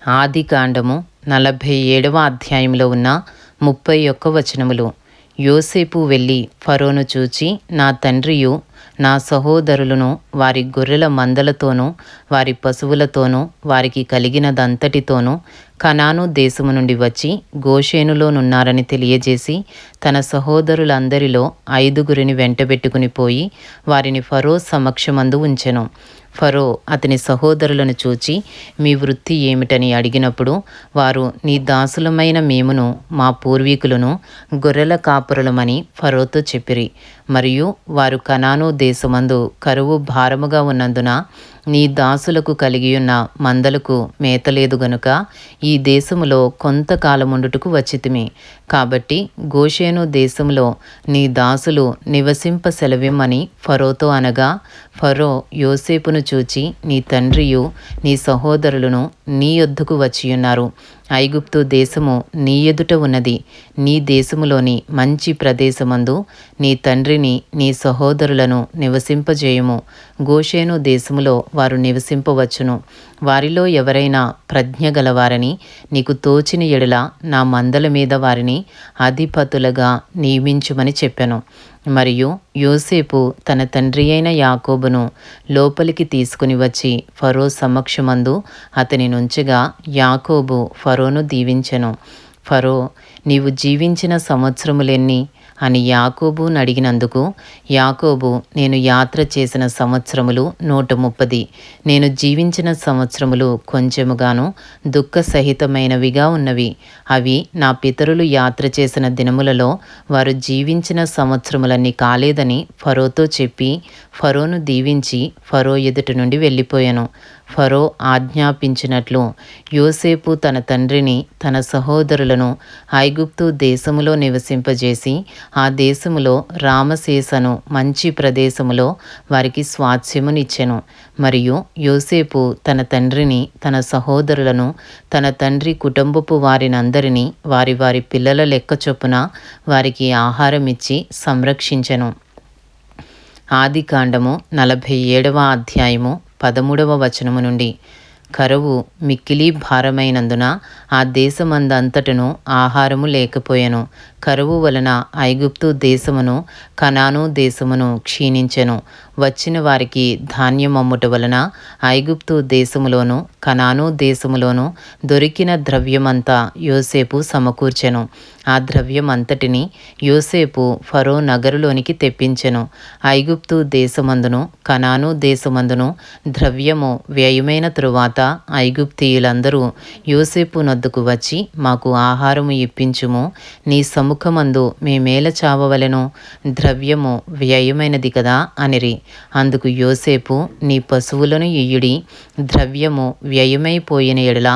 ఆదికాండము 47వ అధ్యాయంలో ఉన్న 31 వచనములు. యోసేపు వెళ్ళి ఫరోను చూచి, నా తండ్రియు నా సహోదరులను వారి గొర్రెల మందలతోనూ వారి పశువులతోనూ వారికి కలిగినదంతటితోనూ కనాను దేశము నుండి వచ్చి గోషేనులోనున్నారని తెలియజేసి తన సహోదరులందరిలో 5గురిని వెంటబెట్టుకుని పోయి వారిని ఫరో సమక్షమందు ఉంచెను. ఫరో అతని సహోదరులను చూచి, మీ వృత్తి ఏమిటని అడిగినప్పుడు వారు, నీ దాసులమైన మేమును మా పూర్వీకులను గొర్రెల కాపురులమని ఫరోతో చెప్పిరి. మరియు వారు కనాను దేశమందు కరువు భారముగా ఉన్నందున నీ దాసులకు కలిగియున్న మందలకు మేతలేదు గనుక ఈ దేశములో కొంతకాలముండుటకు వచ్చితిమి. కాబట్టి గోషేను దేశంలో నీ దాసులు నివసింప సెలవిమ్మని ఫరోతో అనగా, ఫరో యోసేపును చూచి, నీ తండ్రియు నీ సహోదరులను నీ యొద్దకు వచ్చియున్నారు. ఐగుప్తు దేశము నీ ఎదుట ఉన్నది. నీ దేశములోని మంచి ప్రదేశమందు నీ తండ్రిని నీ సహోదరులను నివసింపజేయుము. గోషేను దేశములో వారు నివసింపవచ్చును. వారిలో ఎవరైనా ప్రజ్ఞ గలవారని నీకు తోచిన ఎడల నా మందల మీద వారిని అధిపతులుగా నియమించుమని చెప్పెను. మరియు యోసేపు తన తండ్రి అయిన యాకోబును లోపలికి తీసుకుని వచ్చి ఫరో సమక్షమందు అతని నుంచగా యాకోబు ఫరోను దీవించెను. ఫరో, నీవు జీవించిన సంవత్సరములెన్ని అని యాకోబును అడిగినందుకు యాకోబు, నేను యాత్ర చేసిన సంవత్సరములు 130, నేను జీవించిన సంవత్సరములు కొంచెముగాను దుఃఖసహితమైనవిగా ఉన్నవి. అవి నా పితరులు యాత్ర చేసిన దినములలో వారు జీవించిన సంవత్సరములన్నీ కాలేదని ఫరోతో చెప్పి ఫరోను దీవించి ఫరో ఎదుటి నుండి వెళ్ళిపోయాను. ఫరో ఆజ్ఞాపించినట్లు యోసేపు తన తండ్రిని తన సహోదరులను ఐగుప్తు దేశములో నివసింపజేసి ఆ దేశములో రామసేసను మంచి ప్రదేశములో వారికి స్వాస్థ్యమునిచ్చెను. మరియు యోసేపు తన తండ్రిని తన సహోదరులను తన తండ్రి కుటుంబపు వారినందరినీ వారి వారి పిల్లల లెక్క చొప్పున వారికి ఆహారమిచ్చి సంరక్షించెను. ఆదికాండము 47వ అధ్యాయము 13వ వచనము నుండి. కరువు మిక్కిలి భారమైనందున ఆ దేశమందంతటను ఆహారము లేకపోయెను. కరువు వలన ఐగుప్తు దేశమును కనాను దేశమును క్షీణించెను. వచ్చిన వారికి ధాన్యం అమ్ముట వలన ఐగుప్తు దేశములోను కనాను దేశములోను దొరికిన ద్రవ్యమంతా యోసేపు సమకూర్చెను. ఆ ద్రవ్యమంతటిని యోసేపు ఫరో నగరులోనికి తెప్పించెను. ఐగుప్తు దేశమందును కనాను దేశమందును ద్రవ్యము వ్యయమైన తరువాత ఐగుప్తీయులందరూ యోసేపు నొద్దకు వచ్చి, మాకు ఆహారము ఇప్పించుము, నీ సముఖమందు మేమేల చావవలెను, ద్రవ్యము వ్యయమైనది కదా అనిరి. అందుకు యోసేపు, నీ పశువులను ఇయ్యుడి, ద్రవ్యము వ్యయమైపోయిన ఎడల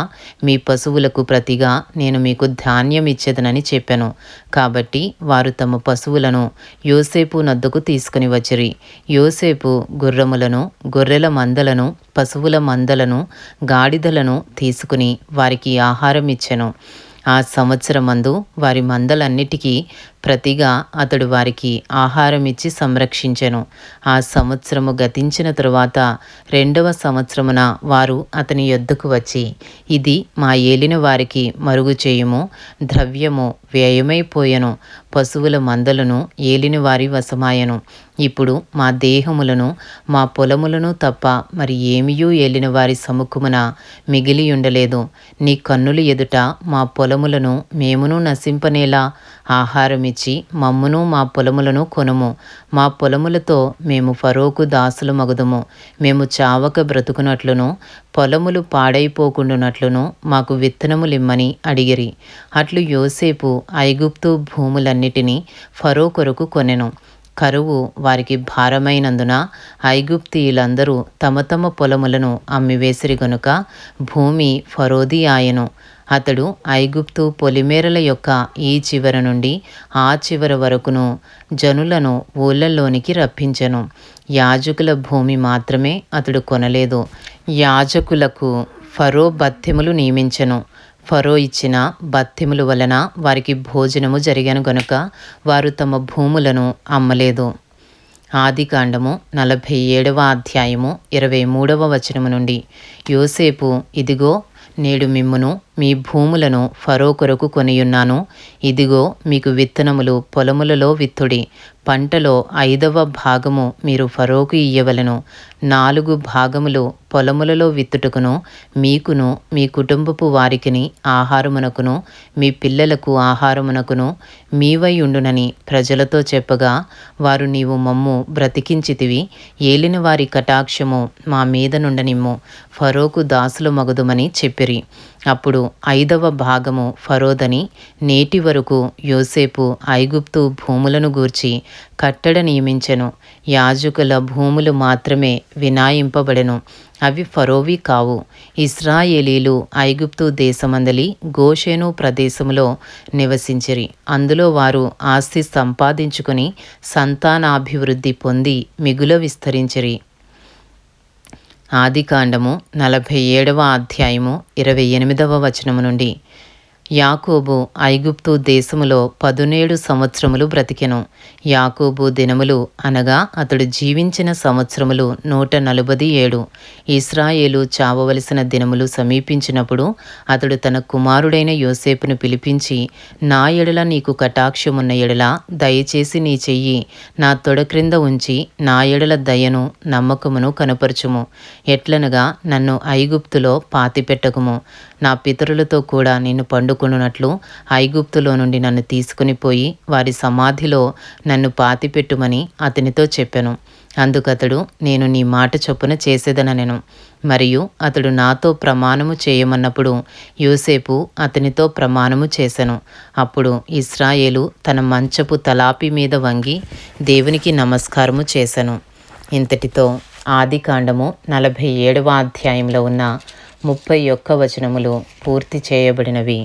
మీ పశువులకు ప్రతిగా నేను మీకు ధాన్యం ఇచ్చేదనని చెప్పెను. కాబట్టి వారు తమ పశువులను యోసేపు నొద్దకు తీసుకుని వచ్చిరి. యోసేపు గుర్రములను, గొర్రెల మందలను, పశువుల మందలను, గాడిదలను తీసుకుని వారికి ఆహారం ఇచ్చెను. ఆ సంవత్సరమందు వారి మందలన్నిటికీ ప్రతిగా అతడు వారికి ఆహారం ఇచ్చి సంరక్షించెను. ఆ సంవత్సరము గతించిన తరువాత 2వ సంవత్సరమున వారు అతని యొద్దకు వచ్చి, ఇది మా ఏలిన వారికి మరుగు చేయుము, ద్రవ్యము వ్యయమైపోయెను, పశువుల మందలను ఏలిన వారి వశమాయెను. ఇప్పుడు మా దేహములను మా పొలములను తప్ప మరి ఏమియూ ఏలిన వారి సముఖమున మిగిలియుండలేదు. నీ కన్నుల ఎదుట మా పొలములను మేమును నశింపనేలా ఆహారమిచ్చి మమ్మును మా పొలములను కొనుము. మా పొలములతో మేము ఫరోకు దాసులు మగుదుము. మేము చావక బ్రతుకునట్లును పొలములు పాడైపోకుండునట్లును మాకు విత్తనములిమ్మని అడిగిరి. అట్లు యోసేపు ఐగుప్తు భూములన్నిటినీ ఫరో కొరకు కొనెను. కరువు వారికి భారమైనందున ఐగుప్తీయులందరూ తమ తమ పొలములను అమ్మివేసిరి గనుక భూమి ఫరోది ఆయెను. అతడు ఐగుప్తు పొలిమేరల యొక్క ఈ చివర నుండి ఆ చివర వరకును జనులను ఊళ్ళల్లోనికి రప్పించెను. యాజకుల భూమి మాత్రమే అతడు కొనలేదు. యాజకులకు ఫరో భత్యములు నియమించెను. ఫరో ఇచ్చిన భత్యముల వలన వారికి భోజనము జరిగెను గనుక వారు తమ భూములను అమ్మలేదు. ఆదికాండము 47వ అధ్యాయము 23వ వచనము నుండి. యోసేపు, ఇదిగో నేడు మిమ్మును మీ భూములను ఫరో కొరకు కొనియున్నాను. ఇదిగో మీకు విత్తనములు పొలములలో విత్తుడి. పంటలో 5వ భాగము మీరు ఫరోకు ఇయ్యవలెను. 4 భాగములు పొలములలో విత్తుటకును మీకును మీ కుటుంబపు వారికిని ఆహారమునకును మీ పిల్లలకు ఆహారమునకును మీవై ఉండునని ప్రజలతో చెప్పగా, వారు నీవు మమ్ము బ్రతికించితివి, ఏలిన వారి కటాక్షము మా మీద నుండనిమ్ము, ఫరోకు దాసుల మగుదుమని చెప్పిరి. అప్పుడు 5వ భాగము ఫరోదని నేటి వరకు యోసేపు ఐగుప్తు భూములను గూర్చి కట్టడ నియమించెను. యాజకుల భూములు మాత్రమే వినాయింపబడెను, అవి ఫరోవి కావు. ఇశ్రాయేలీలు ఐగుప్తు దేశమందలి గోషేను ప్రదేశములో నివసించిరి. అందులో వారు ఆస్తి సంపాదించుకుని సంతానాభివృద్ధి పొంది మిగుల విస్తరించిరి. ఆదికాండము 47వ అధ్యాయము 28వ వచనము నుండి. యాకోబు ఐగుప్తు దేశములో 17 సంవత్సరములు బ్రతికెను. యాకోబు దినములు అనగా అతడు జీవించిన సంవత్సరములు 147. ఇశ్రాయేలు చావవలసిన దినములు సమీపించినప్పుడు అతడు తన కుమారుడైన యోసేపును పిలిపించి, నా ఎడల నీకు కటాక్షమున్న ఎడల దయచేసి నీ చెయ్యి నా తొడ క్రింద ఉంచి నా ఎడల దయను నమ్మకమును కనపరచుము. ఎట్లనగా నన్ను ఐగుప్తులో పాతిపెట్టకుము. నా పితరులతో కూడా నిన్ను పండుకొనున్నట్లు ఐగుప్తులో నుండి నన్ను తీసుకుని పోయి వారి సమాధిలో నన్ను పాతిపెట్టుమని అతనితో చెప్పెను. అందుకతడు, నేను నీ మాట చొప్పున చేసేదనెను. మరియు అతడు నాతో ప్రమాణము చేయమన్నప్పుడు యోసేపు అతనితో ప్రమాణము చేసెను. అప్పుడు ఇశ్రాయేలు తన మంచపు తలాపి మీద వంగి దేవునికి నమస్కారము చేసెను. ఇంతటితో ఆదికాండము 47వ అధ్యాయంలో ఉన్న 31 వచనములు పూర్తి చేయబడినవి.